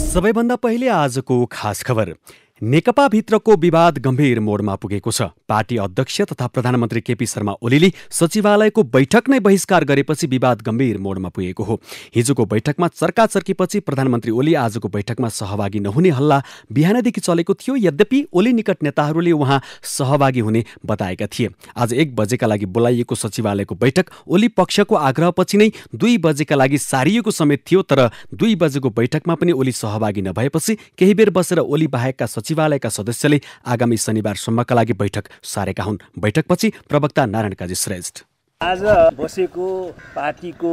सबैभन्दा पहिले आजको खास खबर। नेकपा भित्रको विवाद गम्भीर मोडमा पुगेको छ। पार्टी अध्यक्ष तथा प्रधानमन्त्री केपी शर्मा ओलीले सचिवालयको बैठक नै बहिष्कार गरेपछि विवाद गम्भीर मोडमा पुगेको हो। हिजोको बैठकमा चर्काचर्कीपछि प्रधानमन्त्री ओली आजको बैठकमा सहभागी नहुने हल्ला बिहानदेखि चलेको थियो। यद्यपि ओली निकट नेताहरूले उहाँ सहभागी हुने बताएका थिए। आज 1 बजेका लागि बोलाइएको सचिवालयको बैठक ओली पक्षको आग्रहपछि नै 2 बजेका लागि सारिएको समेत थियो। तर 2 बजेको बैठकमा पनि ओली सहभागी नभएपछि केही बेर बसेर ओली बाहेकका सचिवालयका सदस्यले आगामी शनिबारसम्मका लागि बैठक सारेका हुन्। बैठकपछि प्रवक्ता नारायण काजी श्रेष्ठ आज बसेको पार्टीको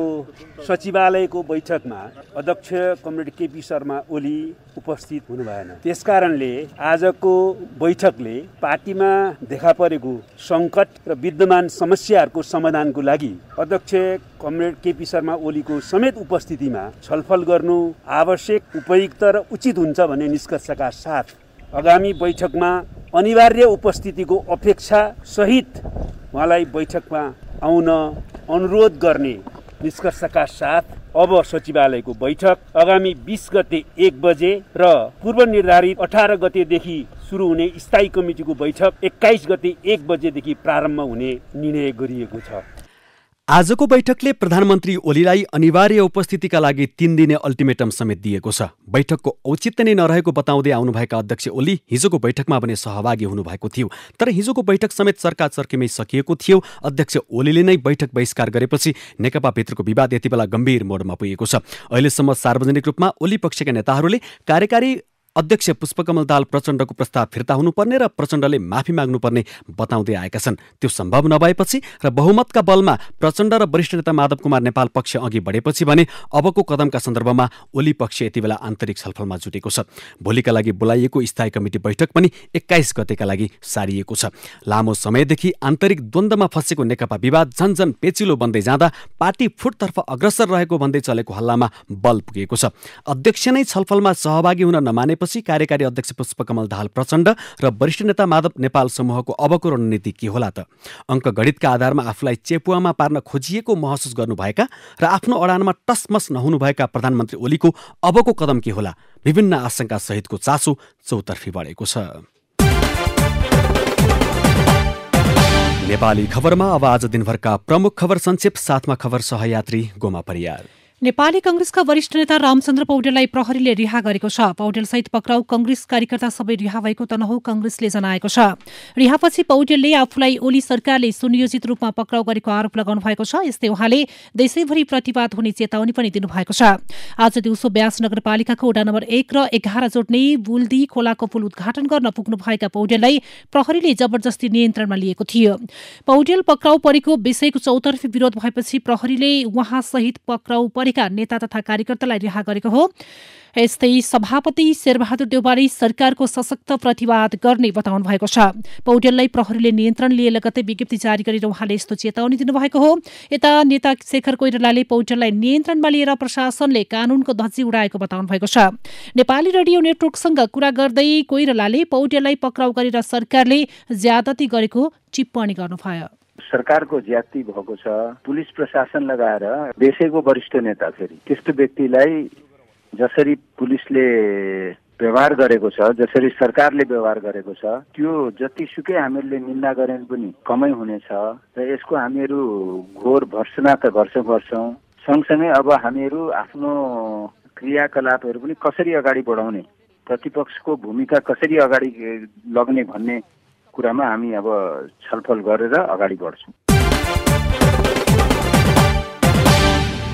सचिवालयको बैठकमा अध्यक्ष कमरेड केपी शर्मा ओली उपस्थित हुनु भएन। त्यसकारणले आजको बैठकले पार्टीमा देखा परेको सङ्कट र विद्यमान समस्याहरूको समाधानको लागि अध्यक्ष कमरेड केपी शर्मा ओलीको समेत उपस्थितिमा छलफल गर्नु आवश्यक, उपयुक्त र उचित हुन्छ भन्ने निष्कर्षका साथ आगामी बैठकमा अनिवार्य उपस्थितिको अपेक्षा सहित उहाँलाई बैठकमा आउन अनुरोध गर्ने निष्कर्षका साथ अब सचिवालयको बैठक आगामी 20 गते 1 बजे र पूर्व निर्धारित 18 गतेदेखि सुरु हुने स्थायी कमिटीको बैठक 21 गते 1 बजेदेखि प्रारम्भ हुने निर्णय गरिएको छ। आजको बैठकले प्रधानमन्त्री ओलीलाई अनिवार्य उपस्थितिका लागि 3 दिने अल्टिमेटम समेत दिएको छ। बैठकको औचित्य नै नरहेको बताउँदै आउनुभएका अध्यक्ष ओली हिजोको बैठकमा पनि सहभागी हुनुभएको थियो। तर हिजोको बैठक समेत चर्काचर्कीमै सकिएको थियो। अध्यक्ष ओलीले नै बैठक बहिष्कार गरेपछि नेकपा भित्रको विवाद यति बेला गम्भीर मोडमा पुगेको छ। अहिलेसम्म सार्वजनिक रूपमा ओली पक्षका नेताहरूले कार्यकारी अध्यक्ष पुष्पकमल दाहाल प्रचण्डको प्रस्ताव फिर्ता हुनुपर्ने र प्रचण्डले माफी माग्नुपर्ने बताउँदै आएका छन्। त्यो सम्भव नभएपछि र बहुमतका बलमा प्रचण्ड र वरिष्ठ नेता माधव कुमार नेपाल पक्ष अघि बढेपछि भने अबको कदमका सन्दर्भमा ओली पक्ष यति बेला आन्तरिक छलफलमा जुटेको छ। भोलिका लागि बोलाइएको स्थायी कमिटी बैठक पनि 21 गतेका लागि सारिएको छ। लामो समयदेखि आन्तरिक द्वन्द्वमा फँसेको नेकपा विवाद झन्झन पेचिलो बन्दै जाँदा पार्टी फुटतर्फ अग्रसर रहेको भन्दै चलेको हल्लामा बल पुगेको छ। अध्यक्ष नै छलफलमा सहभागी हुन नमानेपछि कार्यकारी अध्यक्ष पुष्पकमल दाहाल प्रचण्ड र वरिष्ठ नेता माधव नेपाल समूहको अबको रणनीति के होला त? अङ्कगणितका आधारमा आफूलाई चेपुवामा पार्न खोजिएको महसुस गर्नुभएका र आफ्नो अडानमा टसमस नहुनुभएका प्रधानमन्त्री ओलीको अबको कदम के होला? विभिन्न आशंका सहितको चासो चौतर्फी बढेको छ। नेपाली खबरमा अब आज दिनभरका प्रमुख खबर संक्षेप, साथमा खबर सहयात्री गोमा परियार। नेपाली कंग्रेसका वरिष्ठ नेता रामचन्द्र पौडेललाई प्रहरीले रिहा गरेको छ। पौडेलसहित पक्राउ कंग्रेस कार्यकर्ता सबै रिहा भएको तनहुँ कंग्रेसले जनाएको छ। रिहापछि पौडेलले आफूलाई ओली सरकारले सुनियोजित रूपमा पक्राउ गरेको आरोप लगाउनु भएको छ। यस्तै उहाँले देशैभरि प्रतिवाद हुने चेतावनी पनि दिनुभएको छ। आज दिउँसो ब्यास नगरपालिकाको वडा नम्बर 1 र 11 जोड्ने बुल्दी खोलाको पुल उद्घाटन गर्न पुग्नुभएका पौडेललाई प्रहरीले जबरजस्ती नियन्त्रणमा लिएको थियो। पौडेल पक्राउ परेको विषयको चौतर्फी विरोध भएपछि प्रहरीले उहाँसहित पक्राउ नेता तथा कार्यकर्तालाई रिहा गरेको हो। यस्तै सभापति शेरबहादुर देउवाले सरकारको सशक्त प्रतिवाद गर्ने बताउनु भएको छ। पौडेललाई प्रहरीले नियन्त्रण लिए लगत्तै विज्ञप्ति जारी गरेर उहाँले यस्तो चेतावनी दिनुभएको हो। यता नेता शेखर कोइरालाले पौडेललाई नियन्त्रणमा लिएर प्रशासनले कानूनको धज्जी उडाएको बताउनु भएको छ। नेपाली रेडियो नेटवर्कसँग कुरा गर्दै कोइरालाले पौडेललाई पक्राउ गरेर सरकारले ज्यादती गरेको टिप्पणी गर्नुभयो। सरकारको ज्यादती भएको छ, पुलिस प्रशासन लगाएर देशैको वरिष्ठ नेता फेरि त्यस्तो व्यक्तिलाई जसरी पुलिसले व्यवहार गरेको छ, जसरी सरकारले व्यवहार गरेको छ, त्यो जतिसुकै हामीहरूले निन्दा गरे पनि कमै हुनेछ र यसको हामीहरू घोर भर्त्सना त गर्छौँ। सँगसँगै अब हामीहरू आफ्नो क्रियाकलापहरू पनि कसरी अगाडि बढाउने, प्रतिपक्षको भूमिका कसरी अगाडि लग्ने भन्ने कुरामा हामी अब छलफल गरेर अगाडि बढ्छौँ।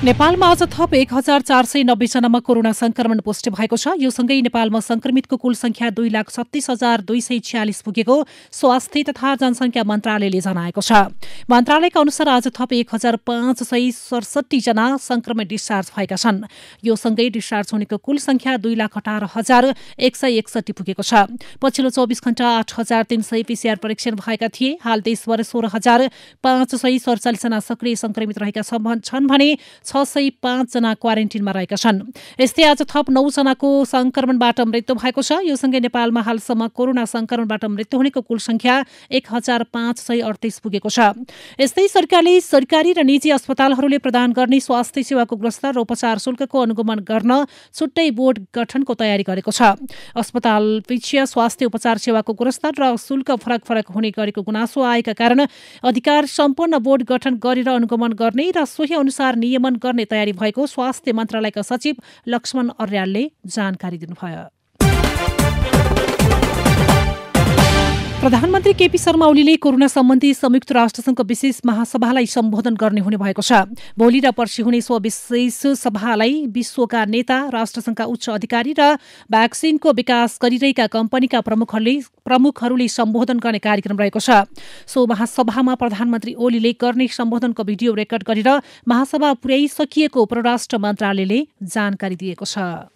नेपालमा आज थप 1490 जनामा कोरोना संक्रमण पुष्टि भएको छ। यो सँगै नेपालमा संक्रमितको कुल संख्या 2,36,246 पुगेको स्वास्थ्य तथा जनसंख्या मन्त्रालयले जनाएको छ। मन्त्रालयका अनुसार आज थप 1,567 जना संक्रमित डिस्चार्ज भएका छन्। यो सँगै डिस्चार्ज हुनेको कुल संख्या 2,18,161 पुगेको छ। पछिल्लो 24 घण्टा 8,300 पीसीआर परीक्षण भएका थिए। हाल देशभर 16,547 जना सक्रिय संक्रमित रहेका छन् भने 605 जना क्वारेन्टिनमा रहेका छन्। यस्तै आज थप 9 जनाको संक्रमणबाट मृत्यु भएको छ। यो सँगै नेपालमा हालसम्म कोरोना संक्रमणबाट मृत्यु हुनेको कुल संख्या 1538 पुगेको छ। यस्तै सरकारले सरकारी र निजी अस्पतालहरूले प्रदान गर्ने स्वास्थ्य सेवाको गुणस्तर र उपचार शुल्कको अनुगमन गर्न छुट्टै बोर्ड गठनको तयारी गरेको छ। अस्पताल पेक्षीय स्वास्थ्य उपचार सेवाको गुणस्तर र शुल्क फरक हुने गरेको गुनासो आएका कारण अधिकार सम्पन्न बोर्ड गठन गरेर अनुगमन गर्ने र सोही अनुसार नियमन गर्ने तयारी भएको स्वास्थ्य मन्त्रालयका सचिव लक्ष्मण अर्यालले जानकारी दिनुभयो। प्रधानमन्त्री केपी शर्मा ओलीले कोरोना सम्बन्धी संयुक्त राष्ट्रसङ्घको विशेष महासभालाई सम्बोधन गर्ने हुने भएको छ। भोलि र पर्सि हुने सो विशेष सभालाई विश्वका नेता, राष्ट्रसङ्घका उच्च अधिकारी र भ्याक्सिनको विकास गरिरहेका कम्पनीका प्रमुखहरूले सम्बोधन गर्ने कार्यक्रम रहेको छ। सो महासभामा प्रधानमन्त्री ओलीले गर्ने सम्बोधनको भिडियो रेकर्ड गरेर महासभा पुर्याइसकिएको परराष्ट्र मन्त्रालयले जानकारी दिएको छ।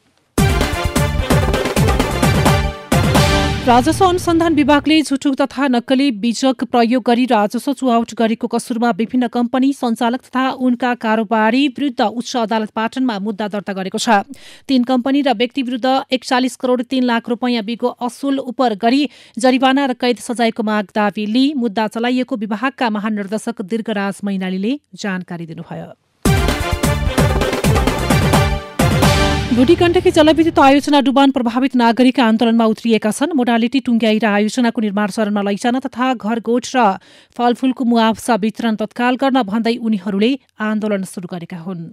राजस्व अनुसन्धान विभागले झुटुक तथा नक्कली बीजक प्रयोग गरी राजस्व चुहावट गरेको कसुरमा विभिन्न कम्पनी सञ्चालक तथा उनका कारोबारी विरुद्ध उच्च अदालत पाटनमा मुद्दा दर्ता गरेको छ। 3 कम्पनी र व्यक्ति विरुद्ध 41 करोड 3 लाख रुपैयाँ बिगो असुल उपर गरी जरिवाना र कैद सजायको माग दावी लिई मुद्दा चलाइएको विभागका महानिर्देशक दीर्घराज मैनालीले जानकारी दिनुभयो। बुढी गण्डकी जलविद्युत आयोजना डुबान प्रभावित नागरिक आन्दोलनमा उत्रिएका छन्। मोडालिटी टुङ्ग्याई र आयोजनाको निर्माण चरणमा लैजान तथा घर गोठ र फलफूलको मुआवजा वितरण तत्काल गर्न भन्दै उनीहरूले आन्दोलन सुरु गरेका हुन्।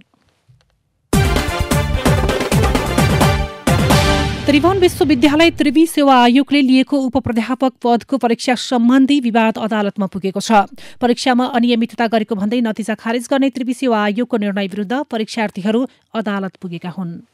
त्रिभुवन विश्वविद्यालय त्रिवी सेवा आयोगले लिएको उपप्राध्यापक पदको परीक्षा सम्बन्धी विवाद अदालतमा पुगेको छ। परीक्षामा अनियमितता गरेको भन्दै नतिजा खारेज गर्ने त्रिवी सेवा आयोगको निर्णय विरुद्ध परीक्षार्थीहरू अदालत पुगेका हुन्।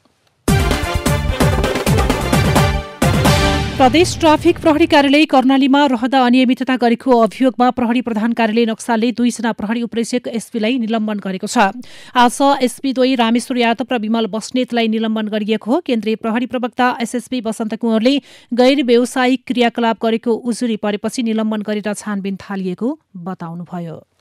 प्रदेश ट्राफिक प्रहरी कार्यालय कर्णालीमा रहँदा अनियमितता गरेको अभियोगमा प्रहरी प्रधान कार्यालय नक्सालले 2 जना प्रहरी उपरीक्षक एसपीलाई निलम्बन गरेको छ। आज एसपी द्वै रामेश्वर यादव र विमल बस्नेतलाई निलम्बन गरिएको हो। केन्द्रीय प्रहरी प्रवक्ता एसएसपी वसन्त कुँवरले गैर व्यावसायिक क्रियाकलाप गरेको उजुरी परेपछि निलम्बन गरेर छानबिन थालिएको बताउनुभयो।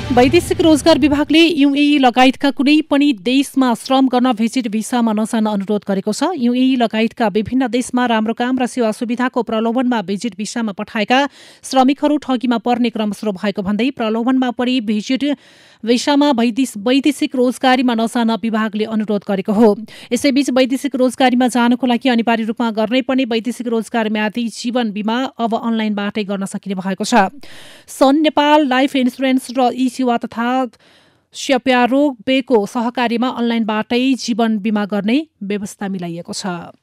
वैदेशिक रोजगार विभागले यूएई लगायतका कुनै पनि देशमा श्रम गर्न भिजिट भिसामा नजान अनुरोध गरेको छ। यूएई लगायतका विभिन्न देशमा राम्रो काम र सेवा सुविधाको प्रलोभनमा भिजिट भिसामा पठाएका श्रमिकहरू ठगीमा पर्ने क्रम सुरु भएको भन्दै प्रलोभनमा परि भिजिट भिसामा वैदेशिक रोजगारीमा नजान विभागले अनुरोध गरेको हो। यसैबीच वैदेशिक रोजगारीमा जानको लागि अनिवार्य रूपमा गर्नै पर्ने वैदेशिक रोजगार म्यादी जीवन बीमा अब अनलाइनबाटै गर्न सकिने भएको छ। सन नेपाल लाइफ इन्सुरेन्स र ई सेवा तथा स्याप्यारो बेको सहकार्यमा अनलाइनबाटै जीवन बीमा गर्ने व्यवस्था मिलाइएको छ।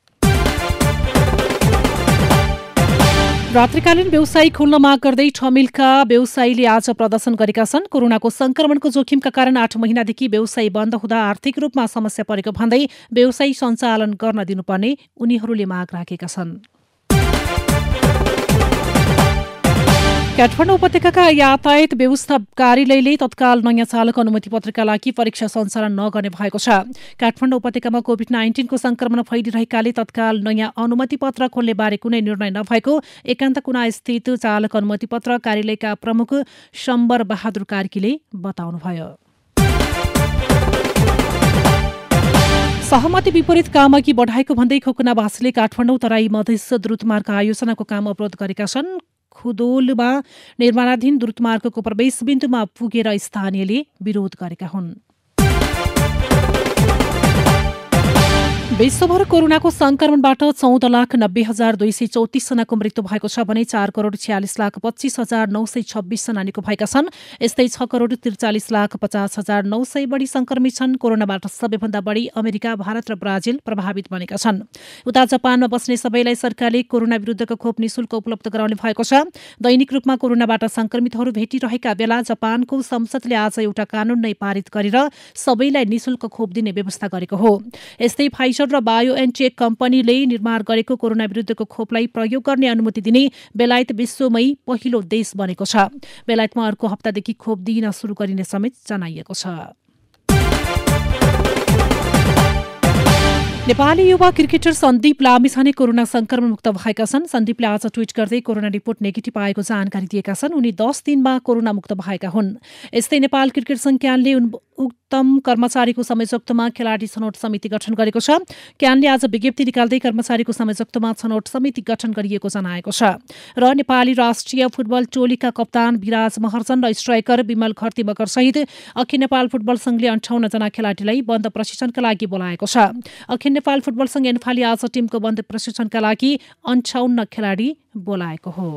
रात्रिकालीन व्यवसाय खोल्न माग गर्दै ठमेलका व्यवसायीले आज प्रदर्शन गरेका छन्। कोरोनाको संक्रमणको जोखिमका कारण 8 महिनादेखि व्यवसाय बन्द हुँदा आर्थिक रूपमा समस्या परेको भन्दै व्यवसाय सञ्चालन गर्न दिनुपर्ने उनीहरूले माग राखेका छन्। काठमाडौँ उपत्यकाका यातायात व्यवस्था कार्यालयले तत्काल नयाँ चालक अनुमति पत्रका लागि परीक्षा सञ्चालन नगर्ने भएको छ। काठमाडौँ उपत्यकामा कोभिड-19 को संक्रमण फैलिरहेकाले तत्काल नयाँ अनुमति पत्र खोल्ने बारे कुनै निर्णय नभएको एकान्त कुना स्थित चालक अनुमति पत्र कार्यालयका प्रमुख शम्बर बहादुर कार्कीले बताउनुभयो। सहमति विपरीत कामअघि बढाएको भन्दै खोकनावासीले काठमाडौँ तराई मधेस द्रुतमार्ग आयोजनाको काम अवरोध गरेका छन्। खुदोलमा निर्माणाधीन द्रुतमार्गको प्रवेश बिन्दुमा पुगेर स्थानीयले विरोध गरेका हुन्। विश्वभर कोरोनाको संक्रमणबाट 14,90,234 जनाको मृत्यु भएको छ भने 4,46,25,926 जना निको भएका छन्। यस्तै 6,43,50,900 बढी संक्रमित छन्। कोरोनाबाट सबैभन्दा बढी अमेरिका, भारत र ब्राजिल प्रभावित बनेका छन्। उता जापानमा बस्ने सबैलाई सरकारले कोरोना विरुद्धको खोप निशुल्क उपलब्ध गराउने भएको छ। दैनिक रूपमा कोरोनाबाट संक्रमितहरू भेटिरहेका बेला जापानको संसदले आज एउटा कानून नै पारित गरेर सबैलाई निशुल्क खोप दिने व्यवस्था गरेको हो। यस्तै फाइजर र बायोएनटेक कम्पनीले निर्माण गरेको कोरोना विरुद्धको खोपलाई प्रयोग गर्ने अनुमति दिने बेलायत विश्वमै पहिलो देश बनेको छ। बेलायतमा अर्को हप्तादेखि खोप दिन सुरु गरिने समेत जनाइएको छ। नेपाली युवा क्रिकेटर सन्दीप लामिछाने कोरोना संक्रमण मुक्त भएका छन्। सन्दीपले आज ट्विट गर्दै कोरोना रिपोर्ट नेगेटिभ आएको जानकारी दिएका छन्। उनी 10 दिनमा कोरोना मुक्त भएका हुन्। यस्तै नेपाल क्रिकेट संघ क्यानले उत्तम कर्मचारीको संयोजकत्वमा खेलाडी छनौट समिति गठन गरेको छ। क्यानले आज विज्ञप्ति निकाल्दै कर्मचारीको संयोजकत्वमा छनौट समिति गठन गरिएको जनाएको छ। र नेपाली राष्ट्रिय फुटबल टोलीका कप्तान विराज महर्जन र स्ट्राइकर विमल खर्ती मगर सहित अखिल नेपाल फुटबल संघले 58 जना खेलाडीलाई बन्द प्रशिक्षणका लागि बोलाएको छ। अखिल नेपाल फुटबल संघ एन्फाले आज टिमको बन्द प्रशिक्षणका लागि 58 खेलाडी बोलाएको हो।